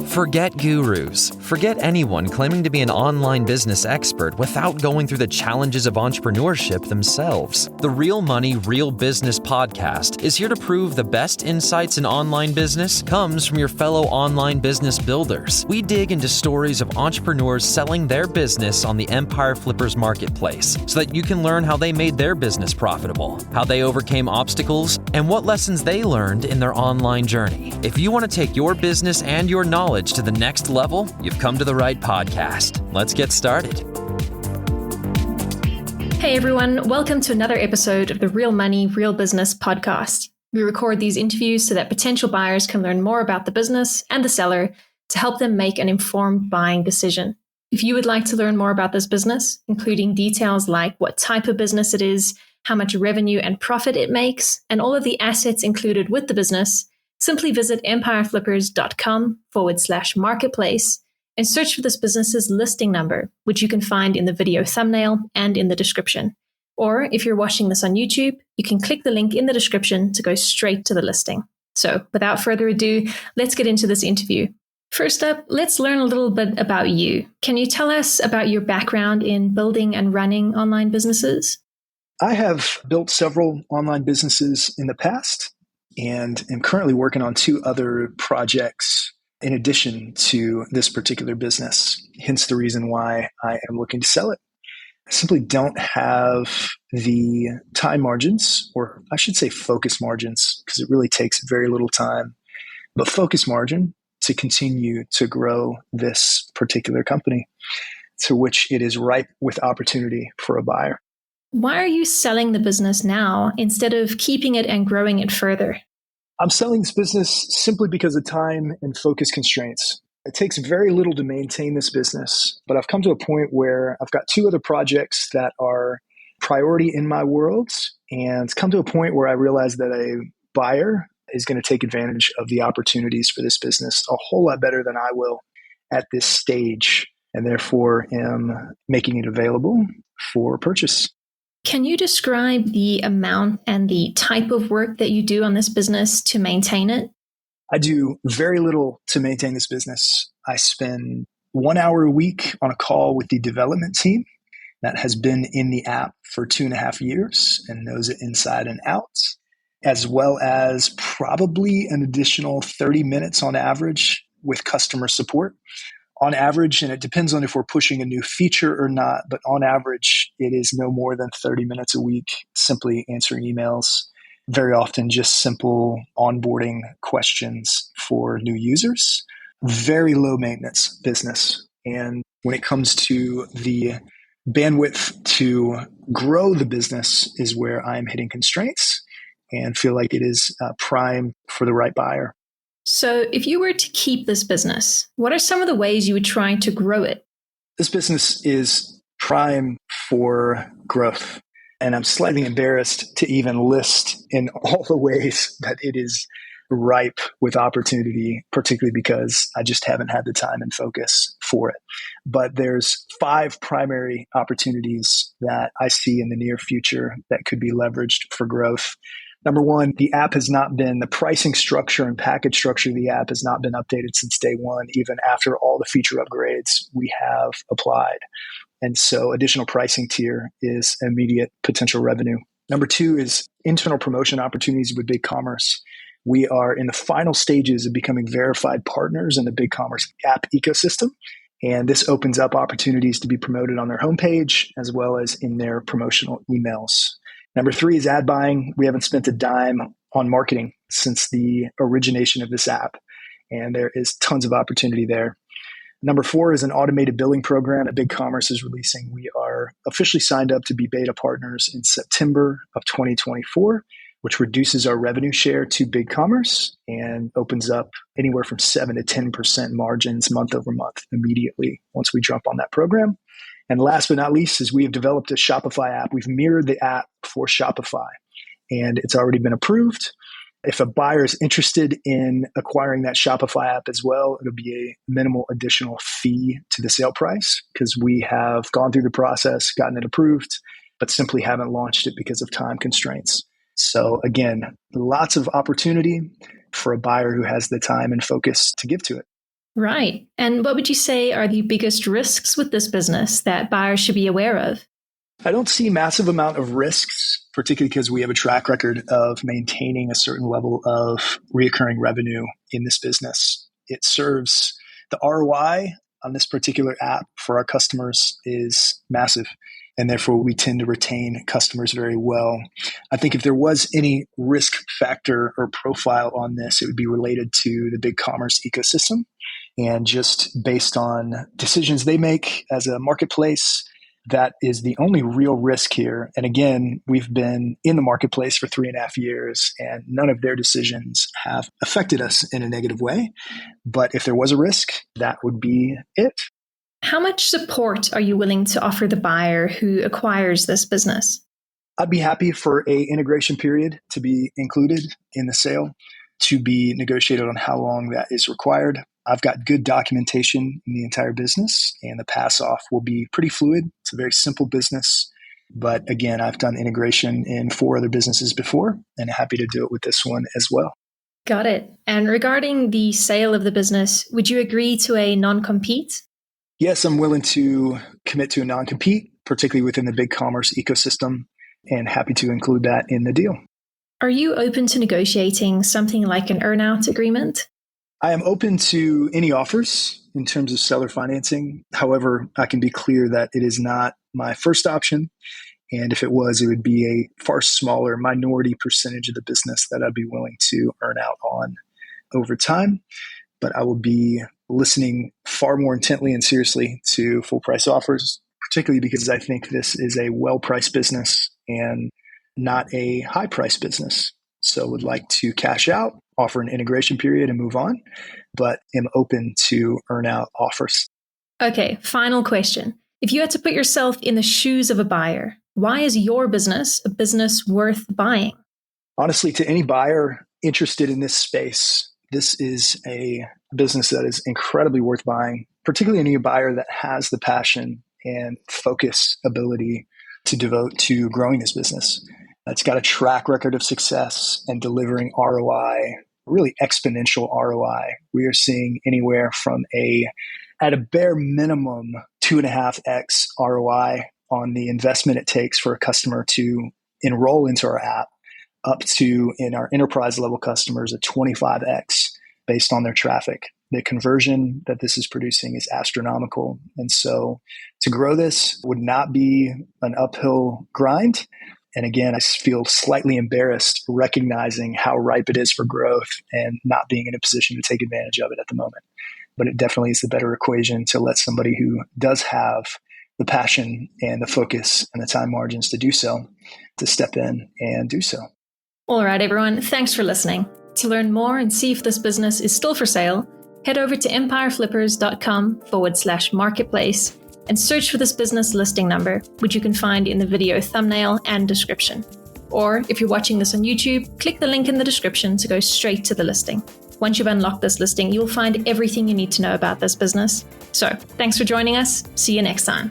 Forget gurus. Forget anyone claiming to be an online business expert without going through the challenges of entrepreneurship themselves. The Real Money, Real Business podcast is here to prove the best insights in online business comes from your fellow online business builders. We dig into stories of entrepreneurs selling their business on the Empire Flippers marketplace so that you can learn how they made their business profitable, how they overcame obstacles, and what lessons they learned in their online journey. If you want to take your business and your knowledge to the next level, you've come to the right podcast. Let's get started. Hey everyone, welcome to another episode of the Real Money, Real Business podcast. We record these interviews so that potential buyers can learn more about the business and the seller to help them make an informed buying decision. If you would like to learn more about this business, including details like what type of business it is, how much revenue and profit it makes, and all of the assets included with the business, simply visit empireflippers.com/marketplace and search for this business's listing number, which you can find in the video thumbnail and in the description. Or if you're watching this on YouTube, you can click the link in the description to go straight to the listing. So without further ado, let's get into this interview. First up, let's learn a little bit about you. Can you tell us about your background in building and running online businesses? I have built several online businesses in the past and am currently working on 2 other projects in addition to this particular business, hence the reason why I am looking to sell it. I simply don't have the time margins, or I should say focus margins, because it really takes very little time, but focus margin to continue to grow this particular company, to which it is ripe with opportunity for a buyer. Why are you selling the business now instead of keeping it and growing it further? I'm selling this business simply because of time and focus constraints. It takes very little to maintain this business, but I've come to a point where I've got 2 other projects that are priority in my world, and come to a point where I realize that a buyer is going to take advantage of the opportunities for this business a whole lot better than I will at this stage, and therefore am making it available for purchase. Can you describe the amount and the type of work that you do on this business to maintain it? I do very little to maintain this business. I spend 1 hour a week on a call with the development team that has been in the app for 2.5 years and knows it inside and out, as well as probably an additional 30 minutes on average with customer support. On average, and it depends on if we're pushing a new feature or not, but on average, it is no more than 30 minutes a week simply answering emails, very often just simple onboarding questions for new users. Very low maintenance business. And when it comes to the bandwidth to grow the business is where I'm hitting constraints and feel like it is prime for the right buyer. So if you were to keep this business, what are some of the ways you would try to grow it? This business is prime for growth. And I'm slightly embarrassed to even list in all the ways that it is ripe with opportunity, particularly because I just haven't had the time and focus for it. But there's 5 primary opportunities that I see in the near future that could be leveraged for growth. Number 1, the pricing structure and package structure of the app has not been updated since day 1, even after all the feature upgrades we have applied. And so additional pricing tier is immediate potential revenue. Number 2 is internal promotion opportunities with BigCommerce. We are in the final stages of becoming verified partners in the BigCommerce app ecosystem. And this opens up opportunities to be promoted on their homepage as well as in their promotional emails. Number 3 is ad buying. We haven't spent a dime on marketing since the origination of this app, and there is tons of opportunity there. Number 4 is an automated billing program that BigCommerce is releasing. We are officially signed up to be beta partners in September of 2024, which reduces our revenue share to BigCommerce and opens up anywhere from 7 to 10% margins month over month immediately once we jump on that program. And last but not least is we have developed a Shopify app. We've mirrored the app for Shopify, and it's already been approved. If a buyer is interested in acquiring that Shopify app as well, it'll be a minimal additional fee to the sale price because we have gone through the process, gotten it approved, but simply haven't launched it because of time constraints. So again, lots of opportunity for a buyer who has the time and focus to give to it. Right. And what would you say are the biggest risks with this business that buyers should be aware of? I don't see massive amount of risks, particularly because we have a track record of maintaining a certain level of reoccurring revenue in this business. It serves the ROI on this particular app for our customers is massive, and therefore we tend to retain customers very well. I think if there was any risk factor or profile on this, it would be related to the big commerce ecosystem, and just based on decisions they make as a marketplace. That is the only real risk here. And again, we've been in the marketplace for 3.5 years, and none of their decisions have affected us in a negative way. But if there was a risk, that would be it. How much support are you willing to offer the buyer who acquires this business? I'd be happy for an integration period to be included in the sale, to be negotiated on how long that is required. I've got good documentation in the entire business, and the pass off will be pretty fluid. It's a very simple business. But again, I've done integration in 4 other businesses before, and happy to do it with this one as well. Got it. And regarding the sale of the business, would you agree to a non-compete? Yes, I'm willing to commit to a non-compete, particularly within the big commerce ecosystem, and happy to include that in the deal. Are you open to negotiating something like an earn-out agreement? I am open to any offers in terms of seller financing. However, I can be clear that it is not my first option. And if it was, it would be a far smaller minority percentage of the business that I'd be willing to earn out on over time. But I will be listening far more intently and seriously to full price offers, particularly because I think this is a well-priced business and not a high-priced business. So would like to cash out, offer an integration period and move on, but am open to earn out offers. Okay, final question. If you had to put yourself in the shoes of a buyer, why is your business a business worth buying? Honestly, to any buyer interested in this space, this is a business that is incredibly worth buying, particularly any buyer that has the passion and focus ability to devote to growing this business. It's got a track record of success and delivering ROI, really exponential ROI. We are seeing anywhere from at a bare minimum, 2.5x ROI on the investment it takes for a customer to enroll into our app, up to, in our enterprise level customers, a 25x based on their traffic. The conversion that this is producing is astronomical. And so to grow this would not be an uphill grind. And again, I feel slightly embarrassed recognizing how ripe it is for growth and not being in a position to take advantage of it at the moment. But it definitely is the better equation to let somebody who does have the passion and the focus and the time margins to do so, to step in and do so. All right, everyone. Thanks for listening. To learn more and see if this business is still for sale, head over to empireflippers.com/marketplace and search for this business listing number, which you can find in the video thumbnail and description. Or if you're watching this on YouTube, click the link in the description to go straight to the listing. Once you've unlocked this listing, you'll find everything you need to know about this business. So, thanks for joining us. See you next time.